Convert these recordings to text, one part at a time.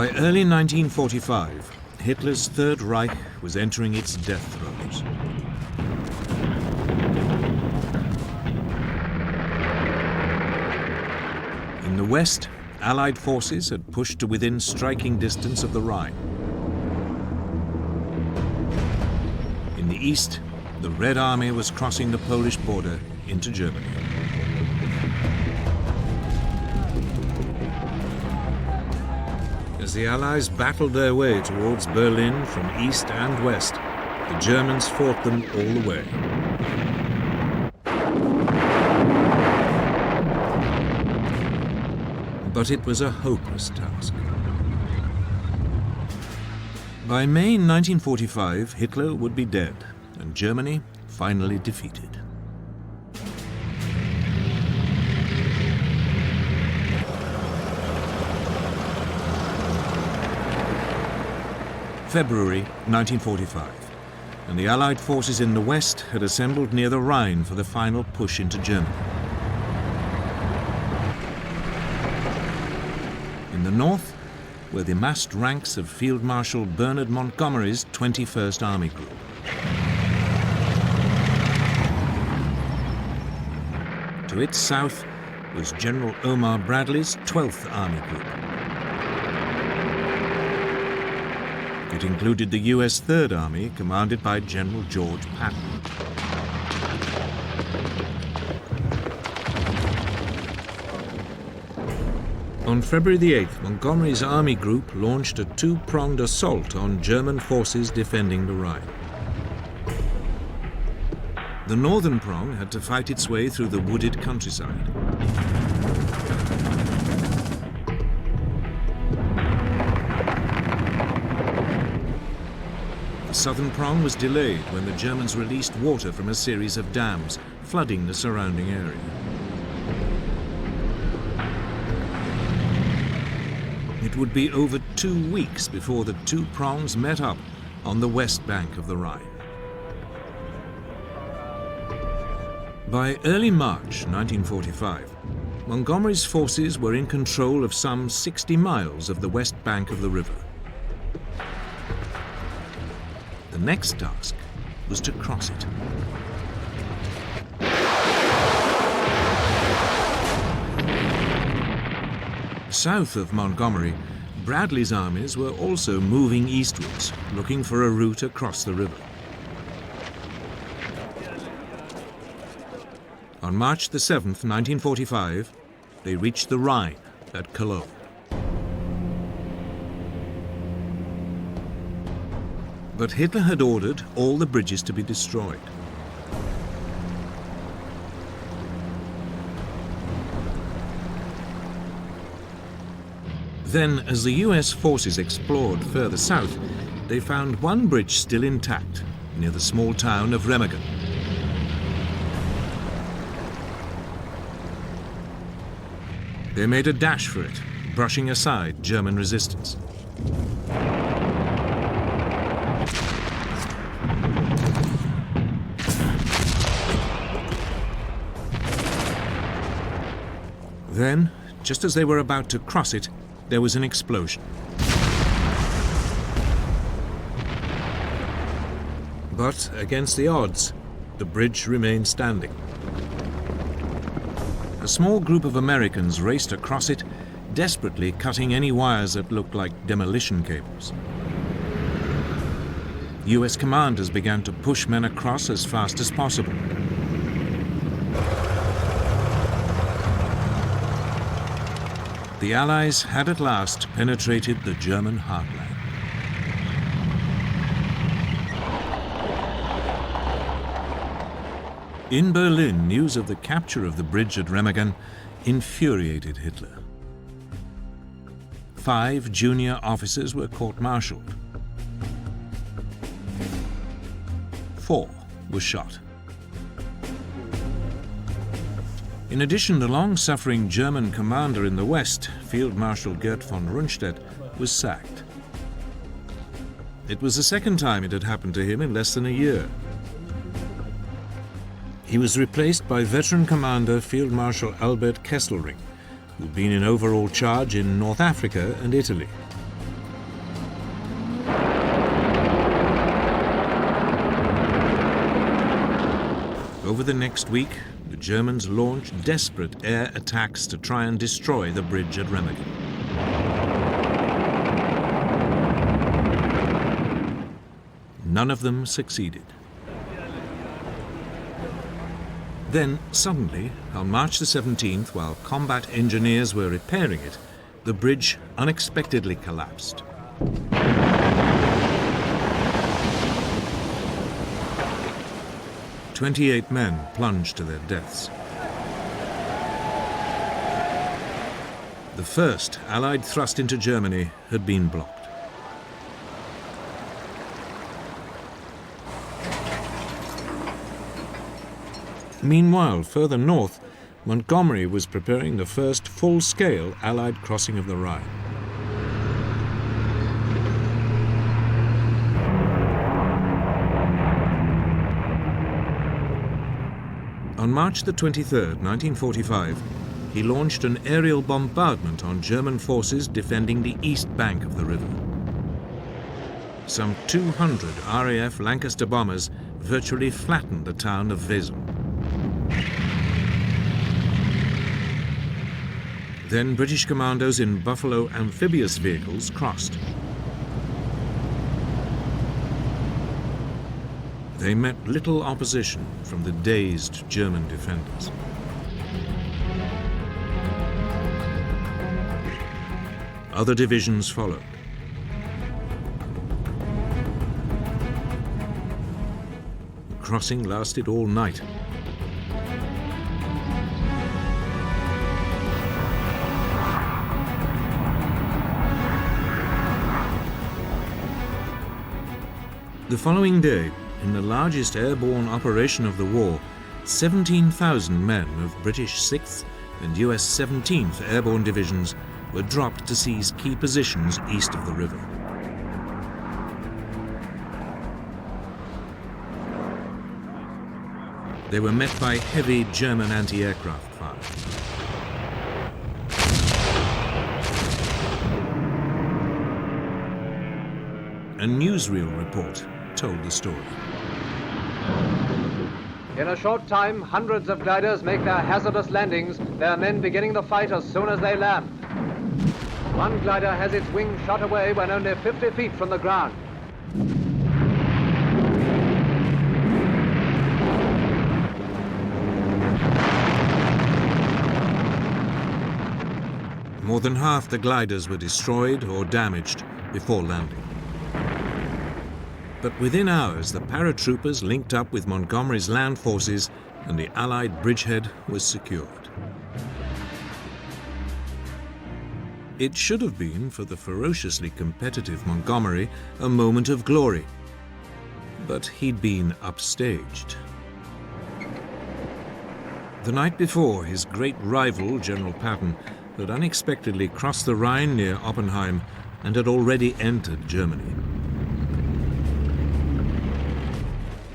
By early 1945, Hitler's Third Reich was entering its death throes. In the west, Allied forces had pushed to within striking distance of the Rhine. In the east, the Red Army was crossing the Polish border into Germany. As the Allies battled their way towards Berlin from east and west, the Germans fought them all the way. But it was a hopeless task. By May 1945, Hitler would be dead, and Germany finally defeated. February 1945, and the Allied forces in the west had assembled near the Rhine for the final push into Germany. In the north were the massed ranks of Field Marshal Bernard Montgomery's 21st Army Group. To its south was General Omar Bradley's 12th Army Group. It included the US Third Army, commanded by General George Patton. On February the 8th, Montgomery's Army Group launched a two-pronged assault on German forces defending the Rhine. The northern prong had to fight its way through the wooded countryside. The southern prong was delayed when the Germans released water from a series of dams, flooding the surrounding area. It would be over 2 weeks before the two prongs met up on the west bank of the Rhine. By early March 1945, Montgomery's forces were in control of some 60 miles of the west bank of the river. The next task was to cross it. South of Montgomery, Bradley's armies were also moving eastwards, looking for a route across the river. On March the 7th, 1945, they reached the Rhine at Cologne. But Hitler had ordered all the bridges to be destroyed. Then, as the US forces explored further south, they found one bridge still intact near the small town of Remagen. They made a dash for it, brushing aside German resistance. Then, just as they were about to cross it, there was an explosion. But against the odds, the bridge remained standing. A small group of Americans raced across it, desperately cutting any wires that looked like demolition cables. US commanders began to push men across as fast as possible. The Allies had at last penetrated the German heartland. In Berlin, news of the capture of the bridge at Remagen infuriated Hitler. 5 junior officers were court-martialed. 4 were shot. In addition, the long-suffering German commander in the west, Field Marshal Gerd von Rundstedt, was sacked. It was the second time it had happened to him in less than a year. He was replaced by veteran commander Field Marshal Albert Kesselring, who'd been in overall charge in North Africa and Italy. Over the next week, the Germans launched desperate air attacks to try and destroy the bridge at Remagen. None of them succeeded. Then, suddenly, on March the 17th, while combat engineers were repairing it, the bridge unexpectedly collapsed. "28 men plunged to their deaths. The first Allied thrust into Germany had been blocked. Meanwhile, further north, Montgomery was preparing the first full-scale Allied crossing of the Rhine. On March the 23rd, 1945, he launched an aerial bombardment on German forces defending the east bank of the river. Some 200 RAF Lancaster bombers virtually flattened the town of Wesel. Then British commandos in Buffalo amphibious vehicles crossed. They met little opposition from the dazed German defenders. Other divisions followed. The crossing lasted all night. The following day, in the largest airborne operation of the war, 17,000 men of British 6th and US 17th Airborne Divisions were dropped to seize key positions east of the river. They were met by heavy German anti-aircraft fire. A newsreel report told the story. In a short time, hundreds of gliders make their hazardous landings, their men beginning the fight as soon as they land. One glider has its wing shot away when only 50 feet from the ground. More than half the gliders were destroyed or damaged before landing. But within hours, the paratroopers linked up with Montgomery's land forces and the Allied bridgehead was secured. It should have been, for the ferociously competitive Montgomery, a moment of glory. But he'd been upstaged. The night before, his great rival, General Patton, had unexpectedly crossed the Rhine near Oppenheim and had already entered Germany.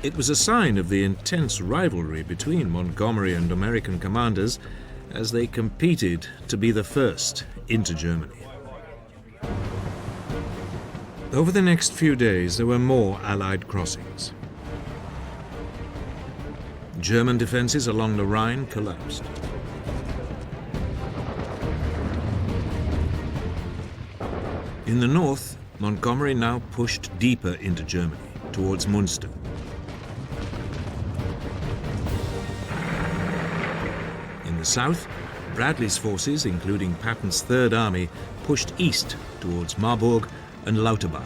It was a sign of the intense rivalry between Montgomery and American commanders as they competed to be the first into Germany. Over the next few days, there were more Allied crossings. German defenses along the Rhine collapsed. In the north, Montgomery now pushed deeper into Germany, towards Munster. In the south, Bradley's forces, including Patton's Third Army, pushed east towards Marburg and Lauterbach.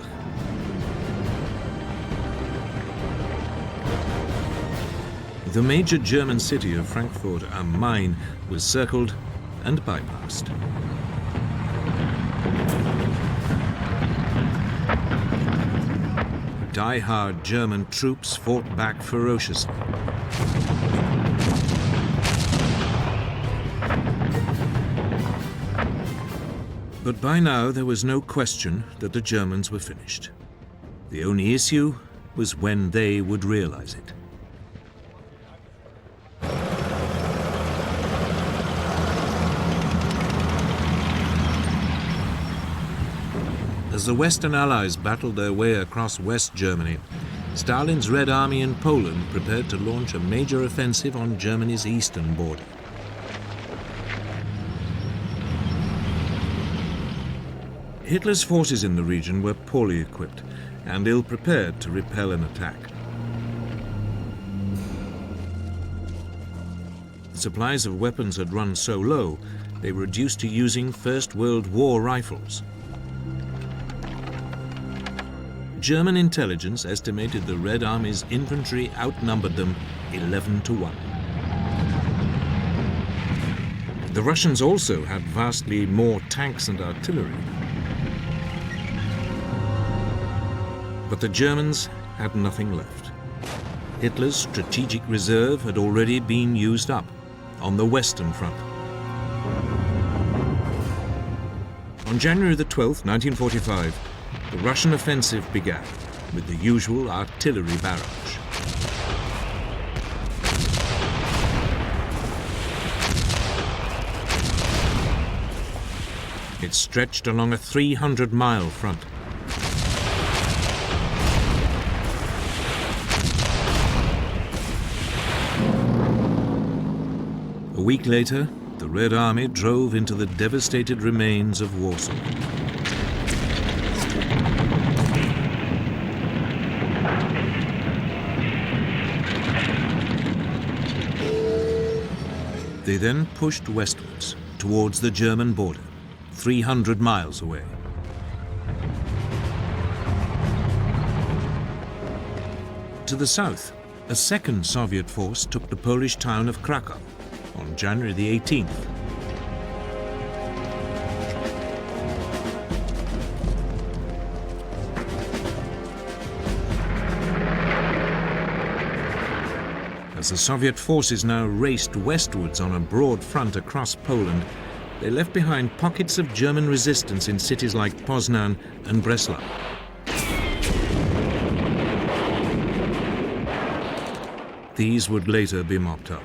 The major German city of Frankfurt am Main was circled and bypassed. Die-hard German troops fought back ferociously. But by now there was no question that the Germans were finished. The only issue was when they would realize it. As the Western Allies battled their way across West Germany, Stalin's Red Army in Poland prepared to launch a major offensive on Germany's eastern border. Hitler's forces in the region were poorly equipped and ill-prepared to repel an attack. The supplies of weapons had run so low, they were reduced to using First World War rifles. German intelligence estimated the Red Army's infantry outnumbered them 11-1. The Russians also had vastly more tanks and artillery. But the Germans had nothing left. Hitler's strategic reserve had already been used up on the Western Front. On January the 12th, 1945, the Russian offensive began with the usual artillery barrage. It stretched along a 300-mile front. A week later, the Red Army drove into the devastated remains of Warsaw. They then pushed westwards towards the German border, 300 miles away. To the south, a second Soviet force took the Polish town of Krakow on January the 18th. As the Soviet forces now raced westwards on a broad front across Poland, they left behind pockets of German resistance in cities like Poznan and Breslau. These would later be mopped up.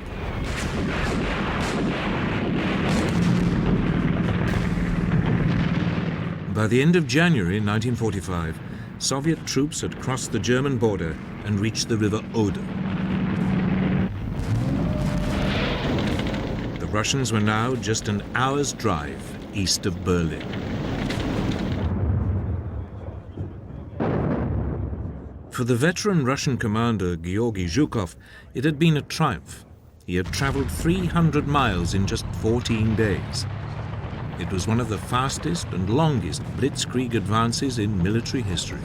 By the end of January 1945, Soviet troops had crossed the German border and reached the river Oder. The Russians were now just an hour's drive east of Berlin. For the veteran Russian commander Georgy Zhukov, it had been a triumph. He had traveled 300 miles in just 14 days. It was one of the fastest and longest blitzkrieg advances in military history.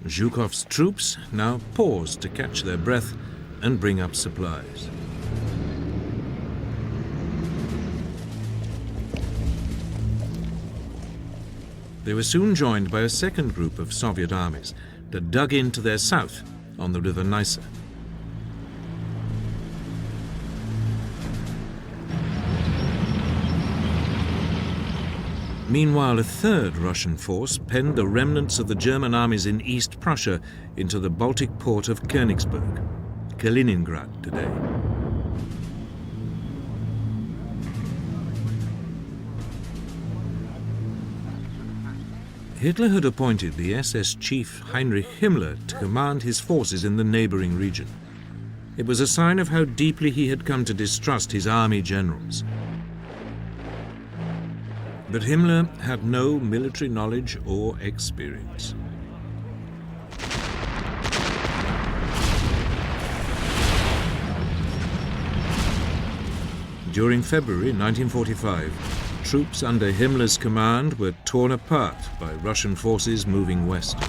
Zhukov's troops now paused to catch their breath and bring up supplies. They were soon joined by a second group of Soviet armies that dug in to their south on the river Neisse. Meanwhile, a third Russian force penned the remnants of the German armies in East Prussia into the Baltic port of Königsberg, Kaliningrad today. Hitler had appointed the SS chief Heinrich Himmler to command his forces in the neighboring region. It was a sign of how deeply he had come to distrust his army generals. But Himmler had no military knowledge or experience. During February 1945, troops under Himmler's command were torn apart by Russian forces moving west.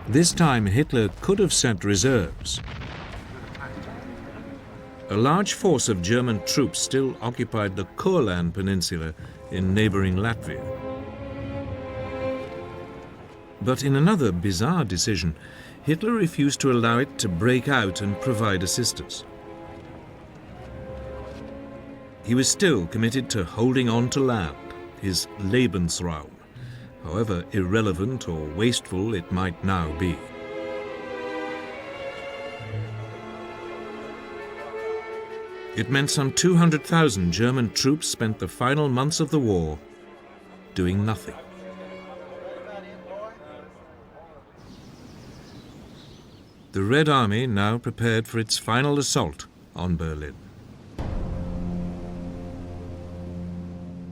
This time Hitler could have sent reserves. A large force of German troops still occupied the Courland Peninsula in neighboring Latvia. But in another bizarre decision, Hitler refused to allow it to break out and provide assistance. He was still committed to holding on to land, his Lebensraum, however irrelevant or wasteful it might now be. It meant some 200,000 German troops spent the final months of the war doing nothing. The Red Army now prepared for its final assault on Berlin.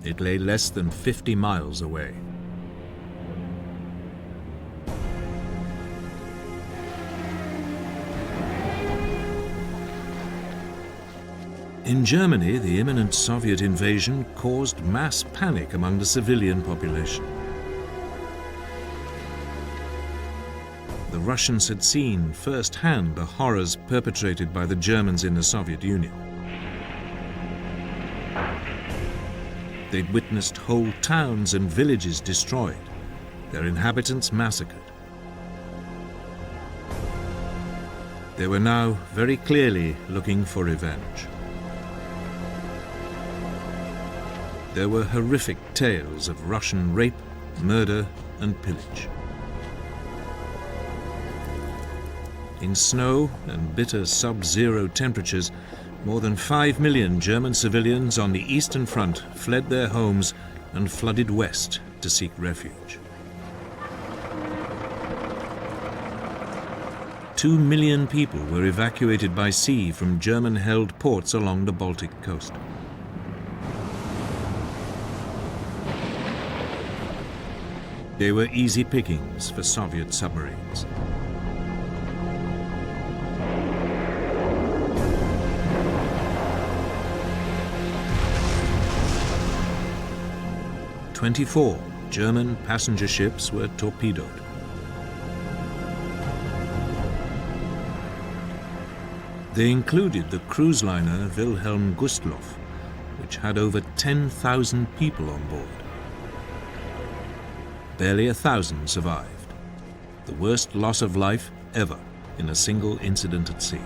It lay less than 50 miles away. In Germany, the imminent Soviet invasion caused mass panic among the civilian population. The Russians had seen firsthand the horrors perpetrated by the Germans in the Soviet Union. They'd witnessed whole towns and villages destroyed, their inhabitants massacred. They were now very clearly looking for revenge. There were horrific tales of Russian rape, murder, and pillage. In snow and bitter sub-zero temperatures, more than 5 million German civilians on the Eastern Front fled their homes and flooded west to seek refuge. 2 million people were evacuated by sea from German-held ports along the Baltic coast. They were easy pickings for Soviet submarines. "24 German passenger ships were torpedoed. They included the cruise liner Wilhelm Gustloff, which had over 10,000 people on board. Barely 1,000 survived, the worst loss of life ever in a single incident at sea.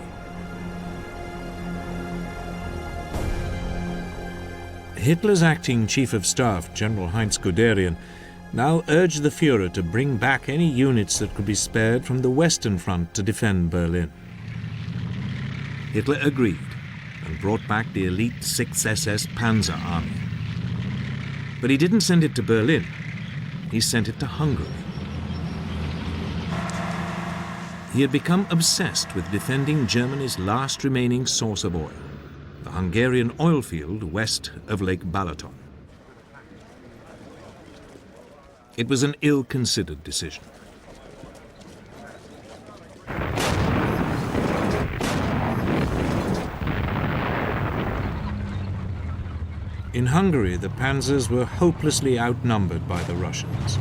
Hitler's acting Chief of Staff, General Heinz Guderian, now urged the Führer to bring back any units that could be spared from the Western Front to defend Berlin. Hitler agreed and brought back the elite 6th SS Panzer Army. But he didn't send it to Berlin. He sent it to Hungary. He had become obsessed with defending Germany's last remaining source of oil, the Hungarian oil field west of Lake Balaton. It was an ill-considered decision. In Hungary, the panzers were hopelessly outnumbered by the Russians.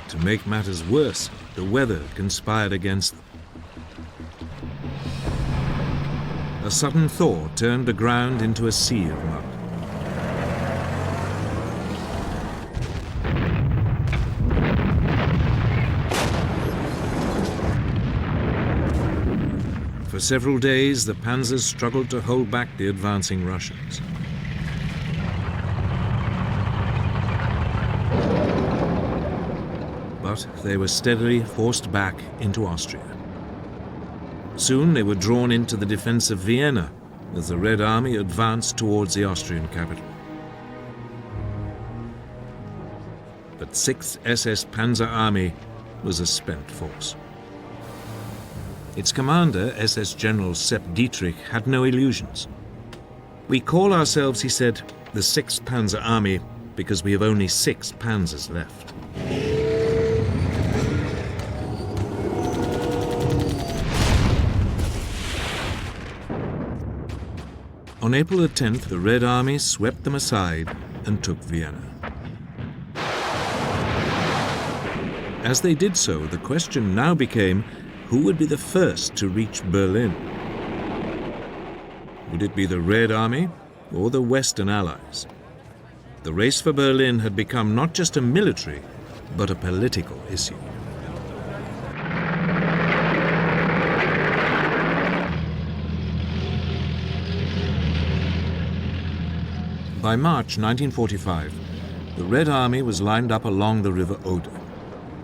To make matters worse, the weather conspired against them. A sudden thaw turned the ground into a sea of mud. For several days, the panzers struggled to hold back the advancing Russians. But they were steadily forced back into Austria. Soon they were drawn into the defense of Vienna as the Red Army advanced towards the Austrian capital. But 6th SS Panzer Army was a spent force. Its commander, SS General Sepp Dietrich, had no illusions. "We call ourselves," he said, "the 6th Panzer Army because we have only 6 panzers left." On April the 10th, the Red Army swept them aside and took Vienna. As they did so, the question now became, who would be the first to reach Berlin? Would it be the Red Army or the Western Allies? The race for Berlin had become not just a military, but a political issue. By March 1945, the Red Army was lined up along the River Oder,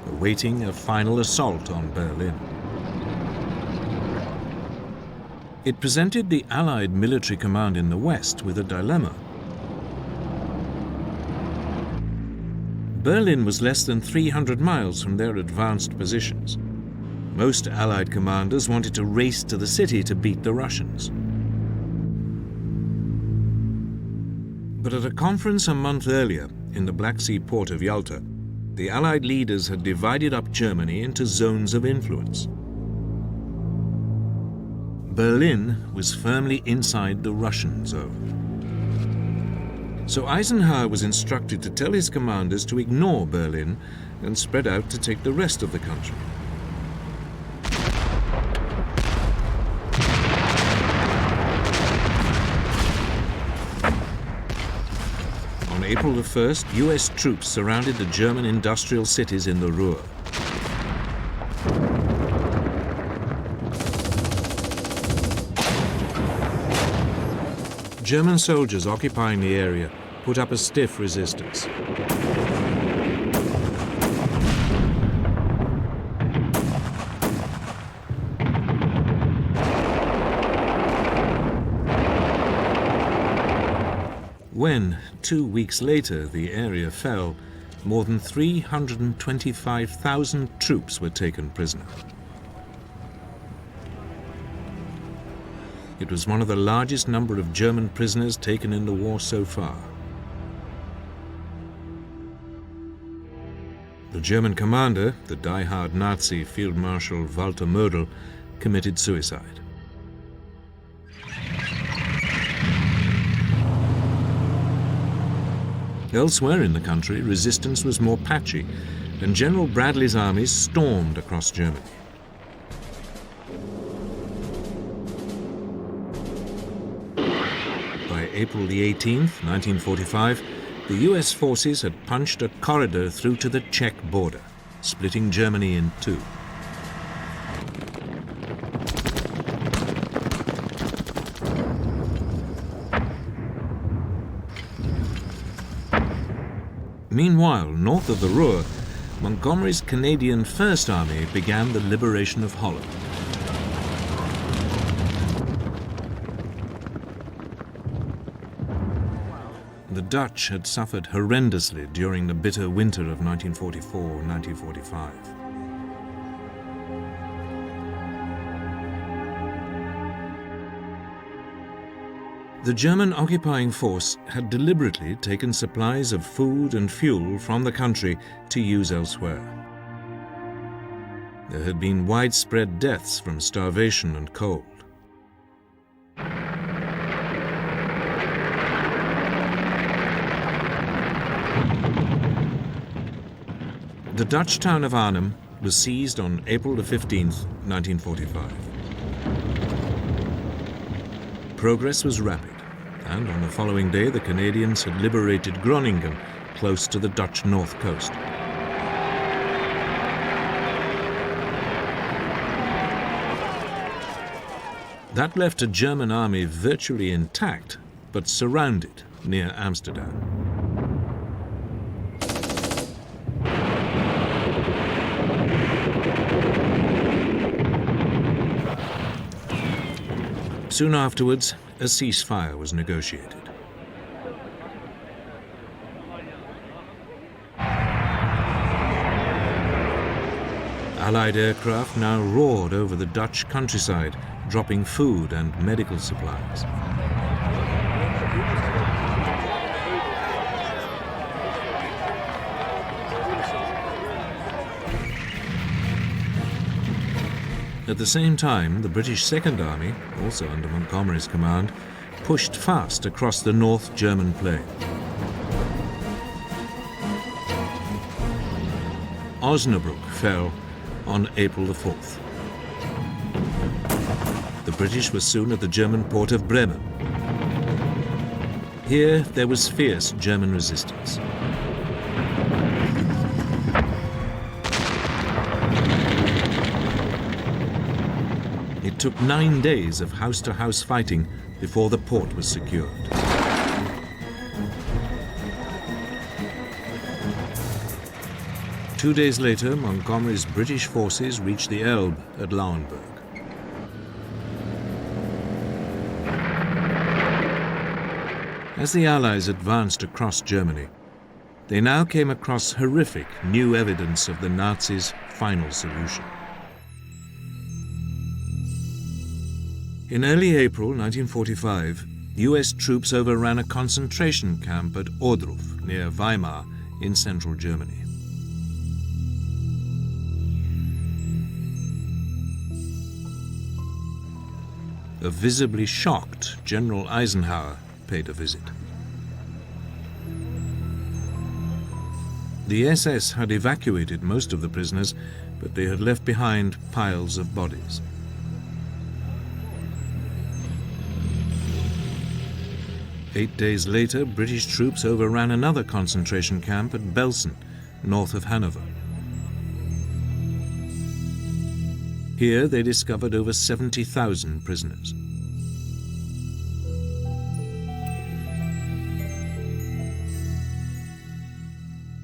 awaiting a final assault on Berlin. It presented the Allied military command in the West with a dilemma. Berlin was less than 300 miles from their advanced positions. Most Allied commanders wanted to race to the city to beat the Russians. But at a conference a month earlier in the Black Sea port of Yalta, the Allied leaders had divided up Germany into zones of influence. Berlin was firmly inside the Russian zone. So Eisenhower was instructed to tell his commanders to ignore Berlin and spread out to take the rest of the country. On April the 1st, US troops surrounded the German industrial cities in the Ruhr. German soldiers occupying the area put up a stiff resistance. When, 2 weeks later, the area fell, more than 325,000 troops were taken prisoner. It was one of the largest number of German prisoners taken in the war so far. The German commander, the die-hard Nazi Field Marshal Walter Model, committed suicide. Elsewhere in the country, resistance was more patchy, and General Bradley's armies stormed across Germany. By April the 18th, 1945, the US forces had punched a corridor through to the Czech border, splitting Germany in two. Meanwhile, north of the Ruhr, Montgomery's Canadian First Army began the liberation of Holland. The Dutch had suffered horrendously during the bitter winter of 1944-1945. The German occupying force had deliberately taken supplies of food and fuel from the country to use elsewhere. There had been widespread deaths from starvation and cold. The Dutch town of Arnhem was seized on April the 15th, 1945. Progress was rapid, and on the following day the Canadians had liberated Groningen, close to the Dutch north coast. That left a German army virtually intact, but surrounded near Amsterdam. Soon afterwards, a ceasefire was negotiated. Allied aircraft now roared over the Dutch countryside, dropping food and medical supplies. At the same time, the British Second Army, also under Montgomery's command, pushed fast across the North German plain. Osnabrück fell on April the 4th. The British were soon at the German port of Bremen. Here there was fierce German resistance. It took 9 days of house-to-house fighting before the port was secured. 2 days later, Montgomery's British forces reached the Elbe at Lauenburg. As the Allies advanced across Germany, they now came across horrific new evidence of the Nazis' final solution. In early April 1945, US troops overran a concentration camp at Ohrdruf, near Weimar, in central Germany. A visibly shocked General Eisenhower paid a visit. The SS had evacuated most of the prisoners, but they had left behind piles of bodies. Eight days later, British troops overran another concentration camp at Belsen, north of Hanover. Here they discovered over 70,000 prisoners.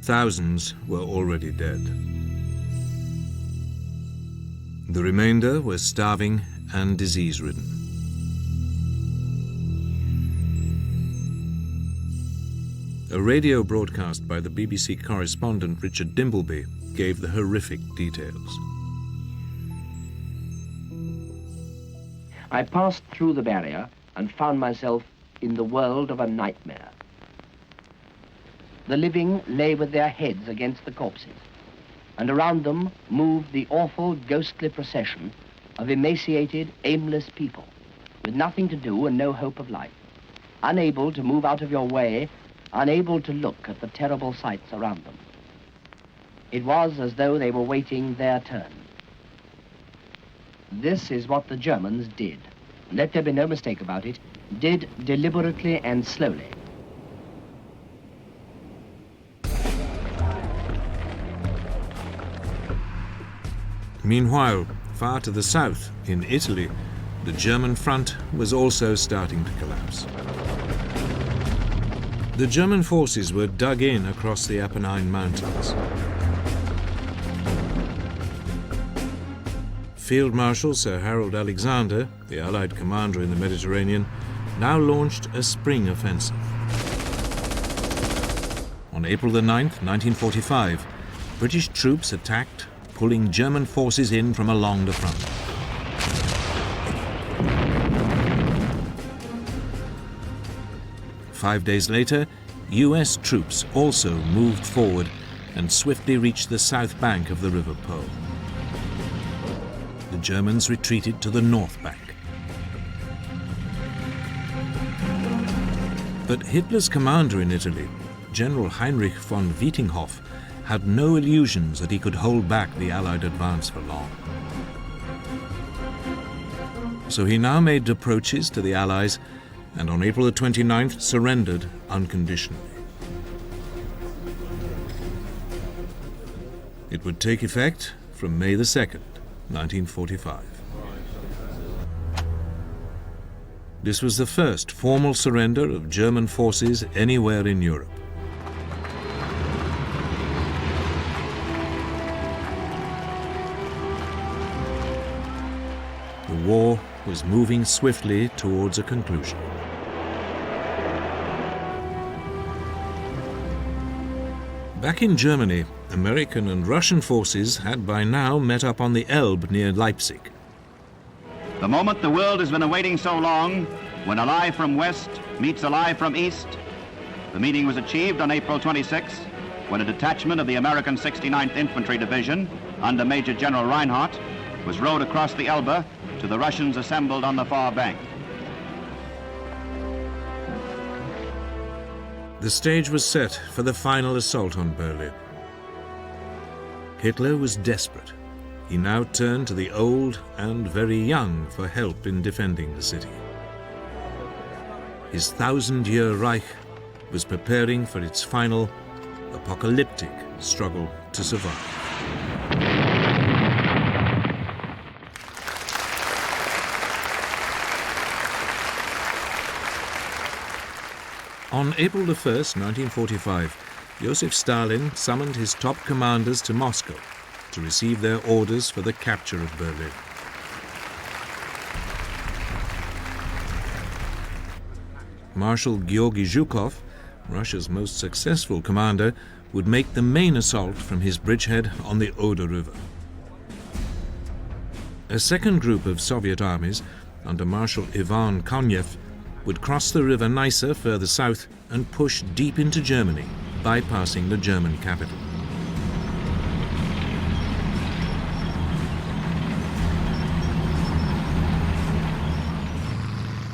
Thousands were already dead. The remainder were starving and disease-ridden. A radio broadcast by the BBC correspondent Richard Dimbleby gave the horrific details. I passed through the barrier and found myself in the world of a nightmare. The living lay with their heads against the corpses, and around them moved the awful ghostly procession of emaciated, aimless people, with nothing to do and no hope of life, unable to move out of your way, unable to look at the terrible sights around them. It was as though they were waiting their turn. This is what the Germans did. Let there be no mistake about it, did deliberately and slowly. Meanwhile, far to the south, in Italy, the German front was also starting to collapse. The German forces were dug in across the Apennine Mountains. Field Marshal Sir Harold Alexander, the Allied commander in the Mediterranean, now launched a spring offensive. On April the 9th, 1945, British troops attacked, pulling German forces in from along the front. Five days later, US troops also moved forward and swiftly reached the south bank of the River Po. The Germans retreated to the north bank. But Hitler's commander in Italy, General Heinrich von Wietinghoff, had no illusions that he could hold back the Allied advance for long. So he now made approaches to the Allies, and on April the 29th surrendered unconditionally. It would take effect from May the 2nd, 1945. This was the first formal surrender of German forces anywhere in Europe. The war was moving swiftly towards a conclusion. Back in Germany, American and Russian forces had by now met up on the Elbe near Leipzig. The moment the world has been awaiting so long, when a lie from west meets a lie from east. The meeting was achieved on April 26, when a detachment of the American 69th Infantry Division, under Major General Reinhardt, was rowed across the Elbe to the Russians assembled on the far bank. The stage was set for the final assault on Berlin. Hitler was desperate. He now turned to the old and very young for help in defending the city. His 1,000-year Reich was preparing for its final, apocalyptic struggle to survive. On April the 1st, 1945, Joseph Stalin summoned his top commanders to Moscow to receive their orders for the capture of Berlin. Marshal Georgy Zhukov, Russia's most successful commander, would make the main assault from his bridgehead on the Oder River. A second group of Soviet armies, under Marshal Ivan Konev, would cross the river Neisse further south and push deep into Germany, bypassing the German capital.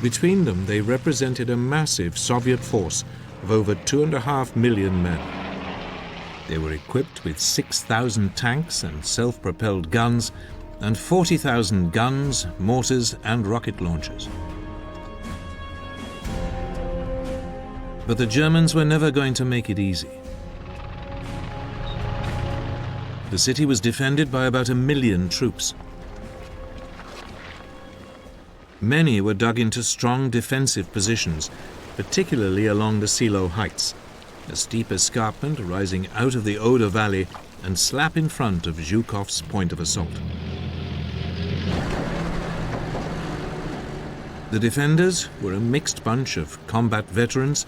Between them, they represented a massive Soviet force of over 2.5 million men. They were equipped with 6,000 tanks and self-propelled guns, and 40,000 guns, mortars, and rocket launchers. But the Germans were never going to make it easy. The city was defended by about 1 million troops. Many were dug into strong defensive positions, particularly along the Silo Heights, a steep escarpment rising out of the Oder Valley and slap in front of Zhukov's point of assault. The defenders were a mixed bunch of combat veterans,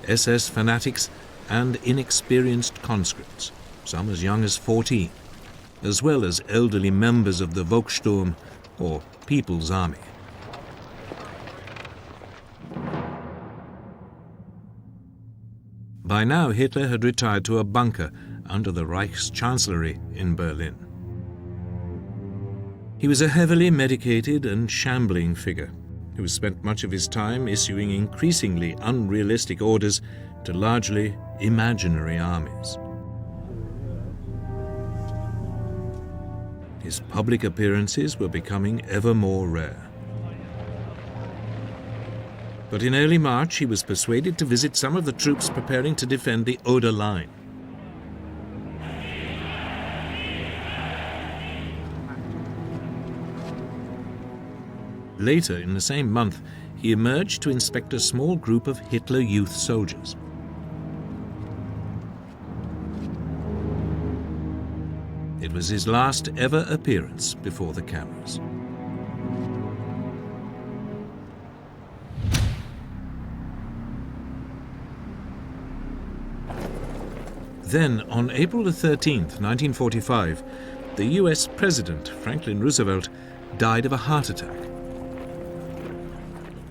SS fanatics, and inexperienced conscripts, some as young as 14, as well as elderly members of the Volkssturm, or People's Army. By now, Hitler had retired to a bunker under the Reichschancellery in Berlin. He was a heavily medicated and shambling figure who spent much of his time issuing increasingly unrealistic orders to largely imaginary armies. His public appearances were becoming ever more rare. But in early March, he was persuaded to visit some of the troops preparing to defend the Oder Line. Later, in the same month, he emerged to inspect a small group of Hitler Youth soldiers. It was his last ever appearance before the cameras. Then, on April 13th, 1945, the US President, Franklin Roosevelt, died of a heart attack.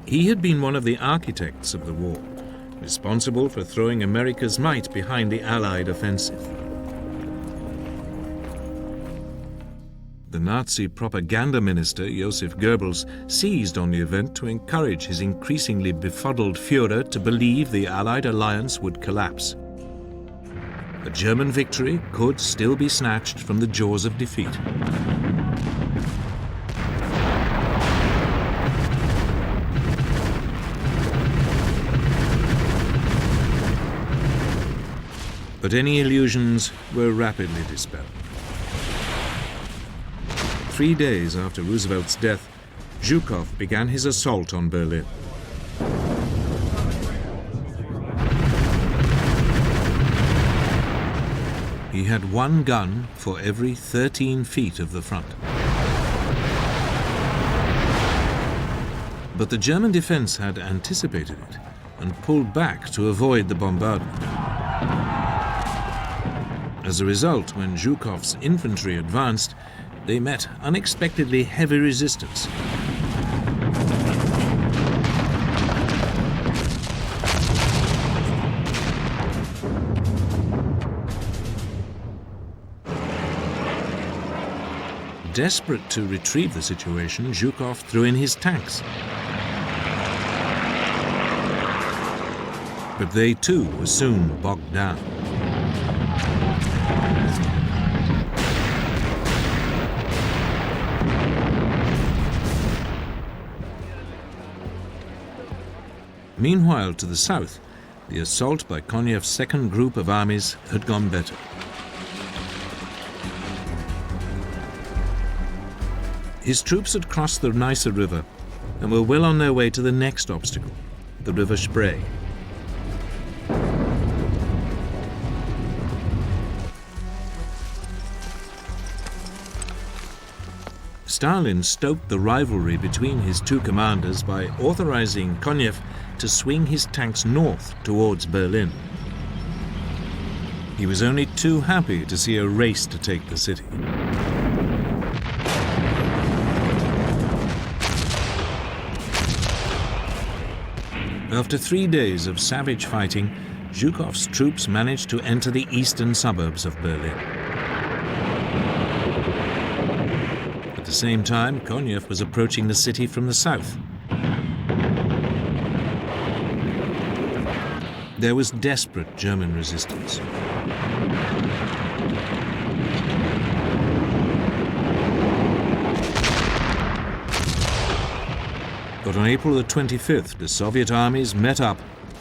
He had been one of the architects of the war, responsible for throwing America's might behind the Allied offensive. The Nazi propaganda minister, Joseph Goebbels, seized on the event to encourage his increasingly befuddled Führer to believe the Allied alliance would collapse. A German victory could still be snatched from the jaws of defeat. But any illusions were rapidly dispelled. 3 days after Roosevelt's death, Zhukov began his assault on Berlin. He had 1 gun for every 13 feet of the front. But the German defense had anticipated it and pulled back to avoid the bombardment. As a result, when Zhukov's infantry advanced, they met unexpectedly heavy resistance. Desperate to retrieve the situation, Zhukov threw in his tanks. But they too were soon bogged down. Meanwhile, to the south, the assault by Konev's second group of armies had gone better. His troops had crossed the Neisse River and were well on their way to the next obstacle, the River Spree. Stalin stoked the rivalry between his two commanders by authorizing Konev to swing his tanks north towards Berlin. He was only too happy to see a race to take the city. After 3 days of savage fighting, Zhukov's troops managed to enter the eastern suburbs of Berlin. At the same time, Konev was approaching the city from the south. There was desperate German resistance. But on April the 25th, the Soviet armies met up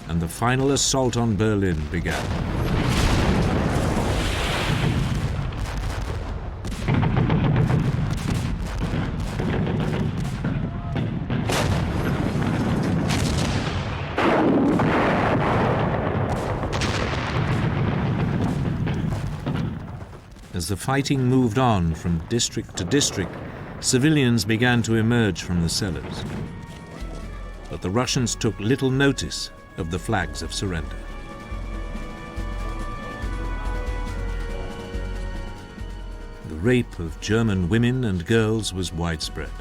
and the final assault on Berlin began. As the fighting moved on from district to district, civilians began to emerge from the cellars. But the Russians took little notice of the flags of surrender. The rape of German women and girls was widespread.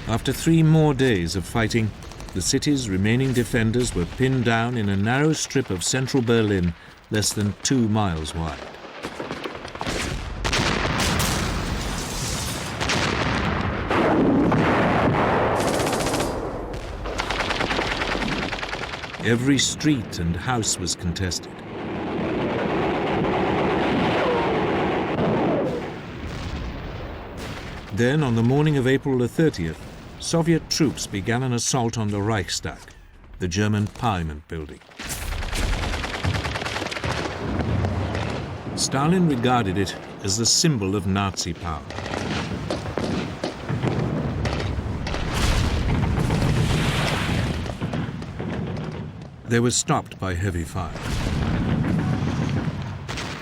After 3 more days of fighting, the city's remaining defenders were pinned down in a narrow strip of central Berlin less than 2 miles wide. Every street and house was contested. Then, on the morning of April the 30th, Soviet troops began an assault on the Reichstag, the German parliament building. Stalin regarded it as the symbol of Nazi power. They were stopped by heavy fire.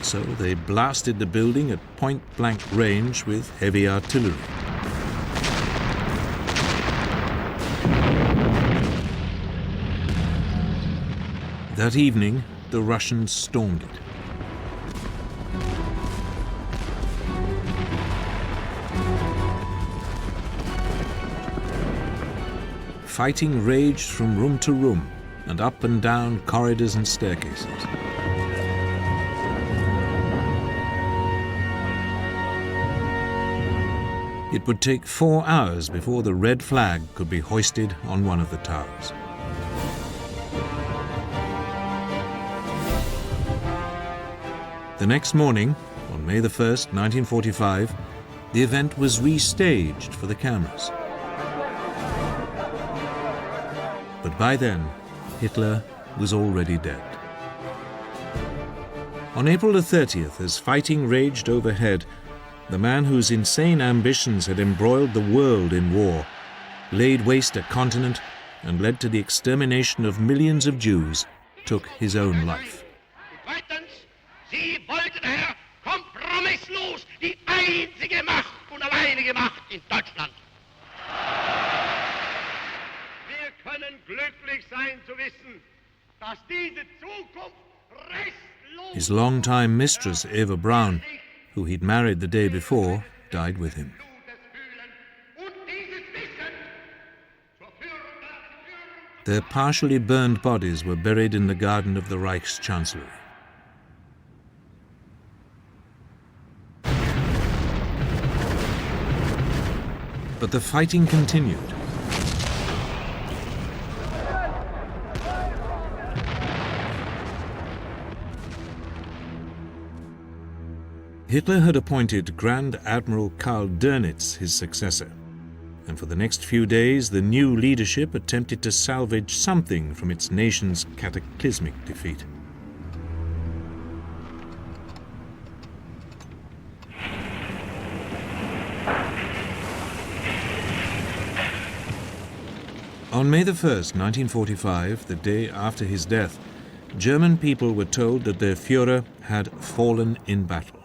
So they blasted the building at point-blank range with heavy artillery. That evening, the Russians stormed it. Fighting raged from room to room and up and down corridors and staircases. It would take 4 hours before the red flag could be hoisted on one of the towers. The next morning, on May the 1st, 1945, the event was restaged for the cameras. But by then, Hitler was already dead. On April the 30th, as fighting raged overhead, the man whose insane ambitions had embroiled the world in war, laid waste a continent, and led to the extermination of millions of Jews, took his own life. Sie wollten daher kompromisslos die einzige Macht und alleinige Macht in Deutschland. Wir können glücklich sein zu wissen, dass diese Zukunft restlos... His longtime mistress, Eva Braun, who he'd married the day before, died with him. Their partially burned bodies were buried in the garden of the Reichschancellery. But the fighting continued. Hitler had appointed Grand Admiral Karl Dönitz his successor, and for the next few days the new leadership attempted to salvage something from its nation's cataclysmic defeat. On May the 1st, 1945, the day after his death, German people were told that their Führer had fallen in battle.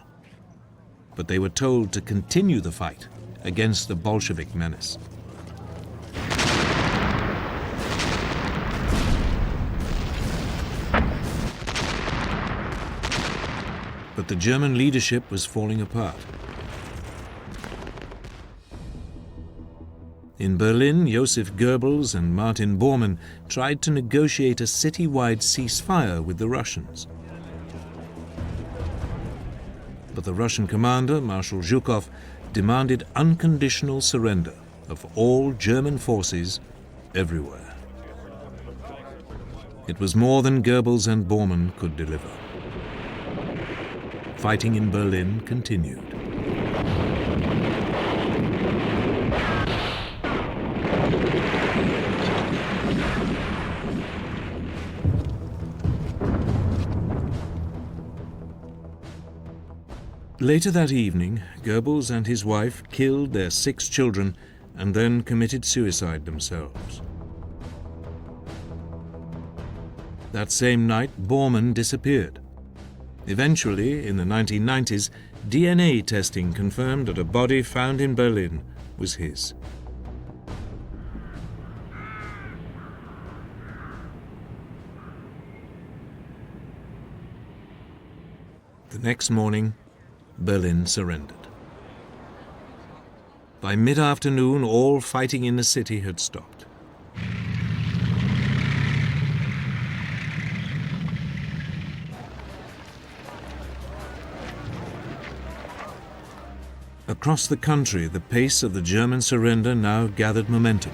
But they were told to continue the fight against the Bolshevik menace. But the German leadership was falling apart. In Berlin, Joseph Goebbels and Martin Bormann tried to negotiate a city-wide ceasefire with the Russians. But the Russian commander, Marshal Zhukov, demanded unconditional surrender of all German forces everywhere. It was more than Goebbels and Bormann could deliver. Fighting in Berlin continued. Later that evening, Goebbels and his wife killed their 6 children and then committed suicide themselves. That same night, Bormann disappeared. Eventually, in the 1990s, DNA testing confirmed that a body found in Berlin was his. The next morning, Berlin surrendered. By mid-afternoon, all fighting in the city had stopped. Across the country, the pace of the German surrender now gathered momentum.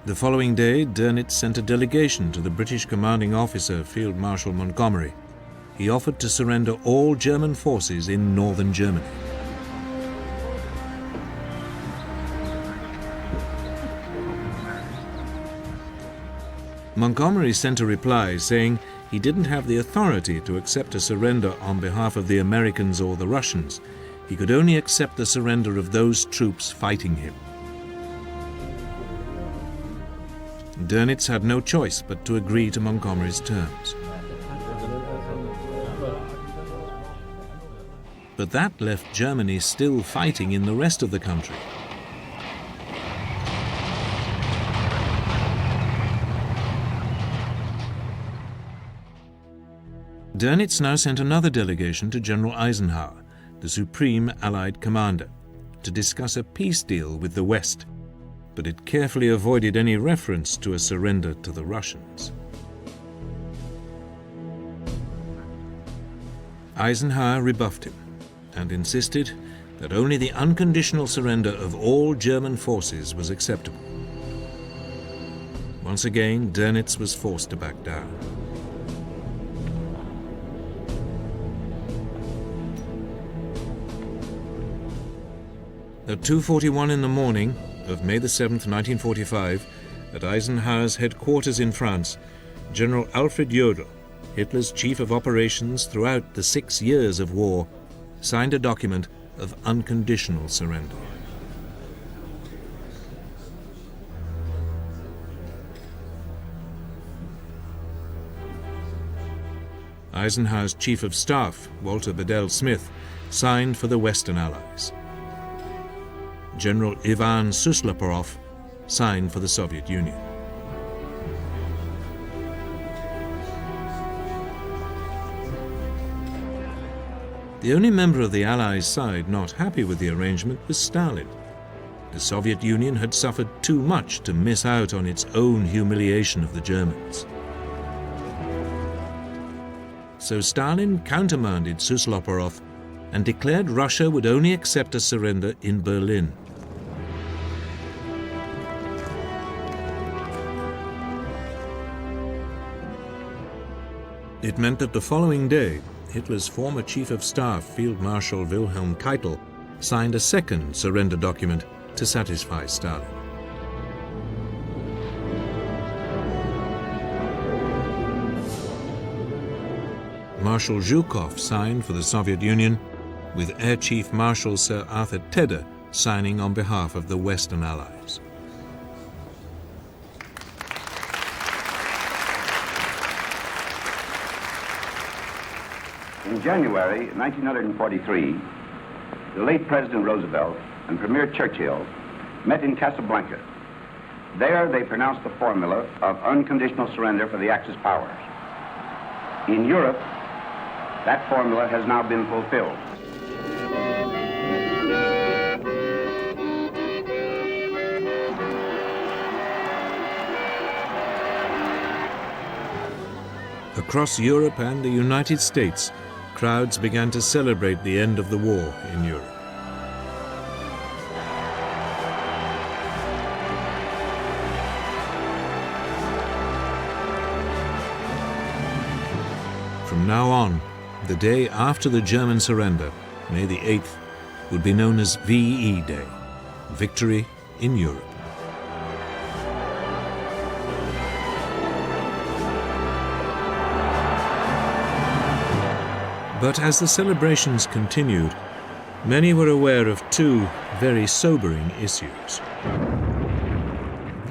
The following day, Dönitz sent a delegation to the British commanding officer, Field Marshal Montgomery. He offered to surrender all German forces in northern Germany. Montgomery sent a reply saying he didn't have the authority to accept a surrender on behalf of the Americans or the Russians. He could only accept the surrender of those troops fighting him. Dönitz had no choice but to agree to Montgomery's terms. But that left Germany still fighting in the rest of the country. Dönitz now sent another delegation to General Eisenhower, the supreme Allied commander, to discuss a peace deal with the West, but it carefully avoided any reference to a surrender to the Russians. Eisenhower rebuffed him and insisted that only the unconditional surrender of all German forces was acceptable. Once again, Dönitz was forced to back down. At 2:41 in the morning of May 7, 1945, at Eisenhower's headquarters in France, General Alfred Jodl, Hitler's chief of operations throughout the 6 years of war, signed a document of unconditional surrender. Eisenhower's chief of staff, Walter Bedell Smith, signed for the Western Allies. General Ivan Suslopurov signed for the Soviet Union. The only member of the Allies' side not happy with the arrangement was Stalin. The Soviet Union had suffered too much to miss out on its own humiliation of the Germans. So Stalin countermanded Suslopurov and declared Russia would only accept a surrender in Berlin. It meant that the following day, Hitler's former chief of staff, Field Marshal Wilhelm Keitel, signed a second surrender document to satisfy Stalin. Marshal Zhukov signed for the Soviet Union, with Air Chief Marshal Sir Arthur Tedder signing on behalf of the Western Allies. In January 1943, the late President Roosevelt and Premier Churchill met in Casablanca. There they pronounced the formula of unconditional surrender for the Axis powers. In Europe, that formula has now been fulfilled. Across Europe and the United States, crowds began to celebrate the end of the war in Europe. From now on, the day after the German surrender, May the 8th, would be known as VE Day, Victory in Europe. But as the celebrations continued, many were aware of two very sobering issues.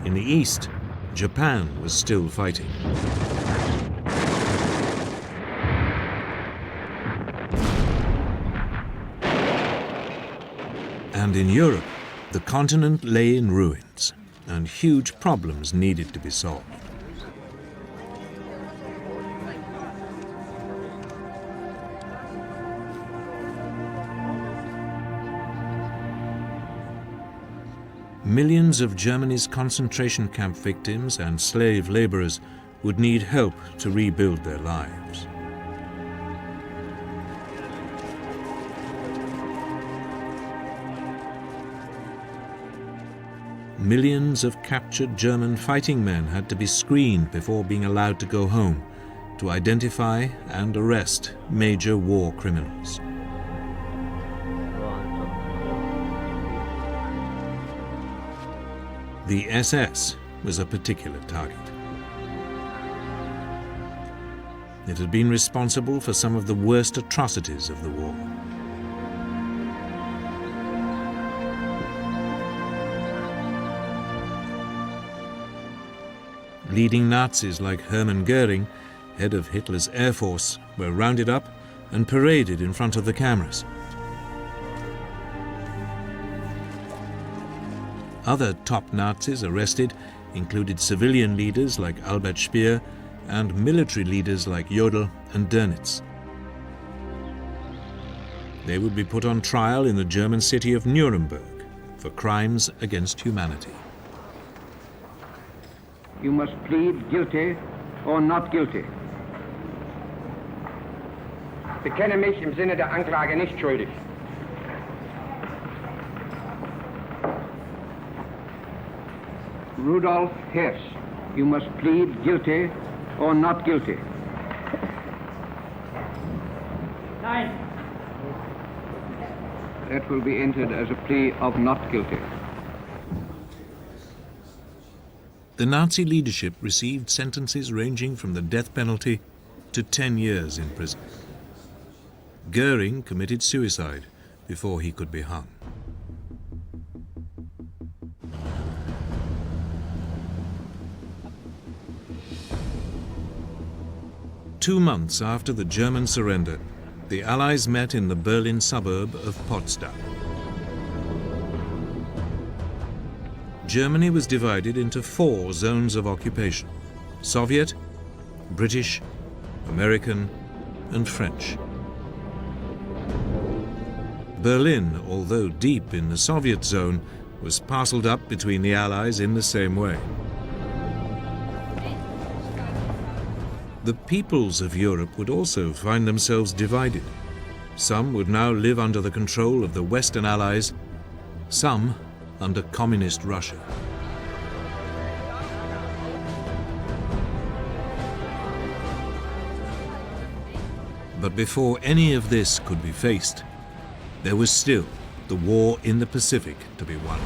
In the East, Japan was still fighting. And in Europe, the continent lay in ruins, and huge problems needed to be solved. Millions of Germany's concentration camp victims and slave laborers would need help to rebuild their lives. Millions of captured German fighting men had to be screened before being allowed to go home to identify and arrest major war criminals. The SS was a particular target. It had been responsible for some of the worst atrocities of the war. Leading Nazis like Hermann Goering, head of Hitler's Air Force, were rounded up and paraded in front of the cameras. Other top Nazis arrested included civilian leaders like Albert Speer and military leaders like Jodl and Dönitz. They would be put on trial in the German city of Nuremberg for crimes against humanity. You must plead guilty or not guilty. Bekenne mich im Sinne der Anklage nicht schuldig. Rudolf Hess, you must plead guilty or not guilty. Nein. That will be entered as a plea of not guilty. The Nazi leadership received sentences ranging from the death penalty to 10 years in prison. Goering committed suicide before he could be hung. Two months after the German surrender, the Allies met in the Berlin suburb of Potsdam. Germany was divided into 4 zones of occupation: Soviet, British, American, and French. Berlin, although deep in the Soviet zone, was parceled up between the Allies in the same way. The peoples of Europe would also find themselves divided. Some would now live under the control of the Western Allies, some under Communist Russia. But before any of this could be faced, there was still the war in the Pacific to be won.